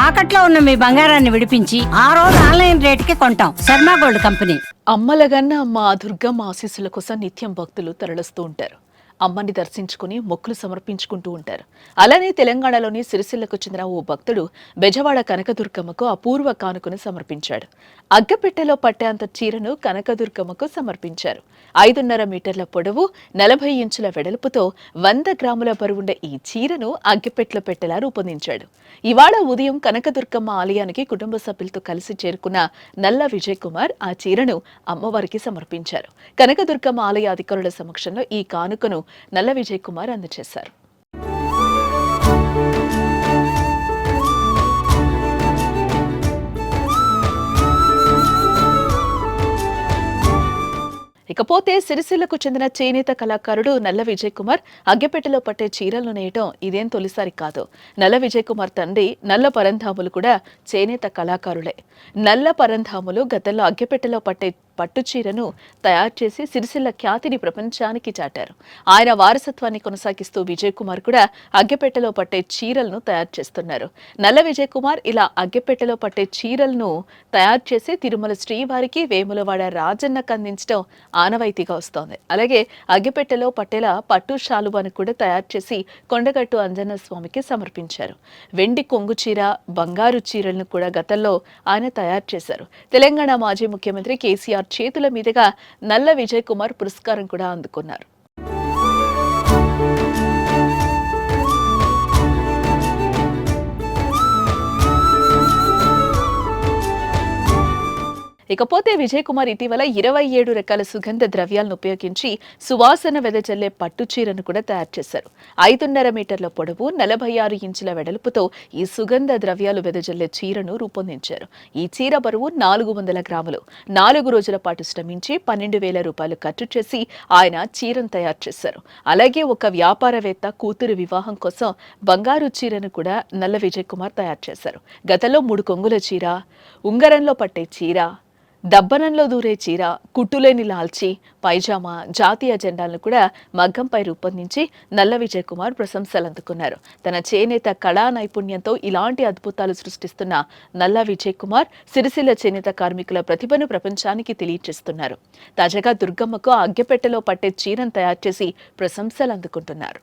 తాకట్లో ఉన్న మీ బంగారాన్ని విడిపించి ఆ రోజు ఆన్లైన్ రేటుకి కొంటాం. Sharma gold company. అమ్మలగన్న అమ్మ దుర్గమ్మ ఆశీస్సుల కోసం నిత్యం భక్తులు తరలిస్తూ ఉంటారు. అమ్మని దర్శించుకుని మొక్కులు సమర్పించుకుంటూ ఉంటారు. అలానే తెలంగాణలోని సిరిసిల్లకు చెందిన ఓ భక్తుడు బెజవాడ కనకదుర్గమ్మకు అపూర్వ కానుకను సమర్పించాడు. అగ్గపెట్టెలో పట్టేంత చీరను కనకదుర్గమ్మకు సమర్పించారు. 5.5 మీటర్ల పొడవు, 40 ఇంచుల వెడల్పుతో 100 గ్రాముల బరువుండే ఈ చీరను అగ్గిపెట్టెలో పెట్టేలా రూపొందించాడు. ఇవాళ ఉదయం కనకదుర్గమ్మ ఆలయానికి కుటుంబ సభ్యులతో కలిసి చేరుకున్న నల్ల విజయ్ కుమార్ ఆ చీరను అమ్మవారికి సమర్పించారు. కనకదుర్గమ్మ ఆలయ అధికారుల సమక్షంలో ఈ కానుకను నల్ల విజయ్ కుమార్ అందజేశారు. ఇకపోతే సిరిసిల్లకు చెందిన చేనేత కళాకారుడు నల్ల విజయ్ కుమార్ అగ్గెపెట్టెలో పట్టే చీరలను నేయటం ఇదేం తొలిసారి కాదు. నల్ల విజయ్ కుమార్ తండ్రి నల్ల పరంధాములు కూడా చేనేత కళాకారులే. నల్ల పరంధాములు గతంలో అగ్గెపెట్టెలో పట్టే పట్టు చీరను తయారు చేసి సిరిసిల్ల ఖ్యాతిని ప్రపంచానికి చాటారు. ఆయన వారసత్వాన్ని కొనసాగిస్తూ విజయ్ కుమార్ కూడా అగ్గెపెట్టెలో పట్టే చీరలను తయారు చేస్తున్నారు. నల్ల విజయ్ కుమార్ ఇలా అగ్గెపెట్టెలో పట్టే చీరలను తయారు చేసి తిరుమల శ్రీవారికి, వేములవాడ రాజన్నకు అందించడం ఆనవాయితీగా వస్తోంది. అలాగే అగ్గిపెట్టెలో పట్టేలా పట్టు శాలువాను కూడా తయారు చేసి కొండగట్టు అంజన్న స్వామికి సమర్పించారు. వెండి కొంగు చీర, బంగారు చీరలను కూడా గతంలో ఆయన తయారు చేశారు. తెలంగాణ మాజీ ముఖ్యమంత్రి కేసీఆర్ చేతుల మీదుగా నల్ల విజయ్ కుమార్ పురస్కారం కూడా అందుకున్నారు. ఇకపోతే విజయ్ కుమార్ ఇటీవల 27 రకాల సుగంధ ద్రవ్యాలను ఉపయోగించి సువాసన వెదజల్లే పట్టు చీరను కూడా తయారు చేశారు. 5.5 మీటర్ల పొడవు, 46 ఇంచుల వెడల్పుతో ఈ సుగంధ ద్రవ్యాలు వెదజల్లే చీరను రూపొందించారు. ఈ చీర బరువు 400 గ్రాములు. 4 రోజుల పాటు శ్రమించి 12,000 రూపాయలు ఖర్చు చేసి ఆయన చీరను తయారు చేశారు. అలాగే ఒక వ్యాపారవేత్త కూతురు వివాహం కోసం బంగారు చీరను కూడా నల్ల విజయ్ కుమార్ తయారు చేశారు. గతంలో 3 కొంగుల చీర, ఉంగరంలో పట్టే చీర, దబ్బనంలో దూరే చీర, కుట్టులేని లాల్చి, పైజామా, జాతీయ జెండాలను కూడా మగ్గంపై రూపొందించి నల్ల విజయ్ కుమార్ ప్రశంసలు అందుకున్నారు. తన చేనేత కళా నైపుణ్యంతో ఇలాంటి అద్భుతాలు సృష్టిస్తున్న నల్ల విజయ్ కుమార్ సిరిసిల్ల చేనేత కార్మికుల ప్రతిభను ప్రపంచానికి తెలియజేస్తున్నారు. తాజాగా దుర్గమ్మకు అగ్గెపెట్టెలో పట్టే చీరను తయారు చేసి ప్రశంసలు అందుకుంటున్నారు.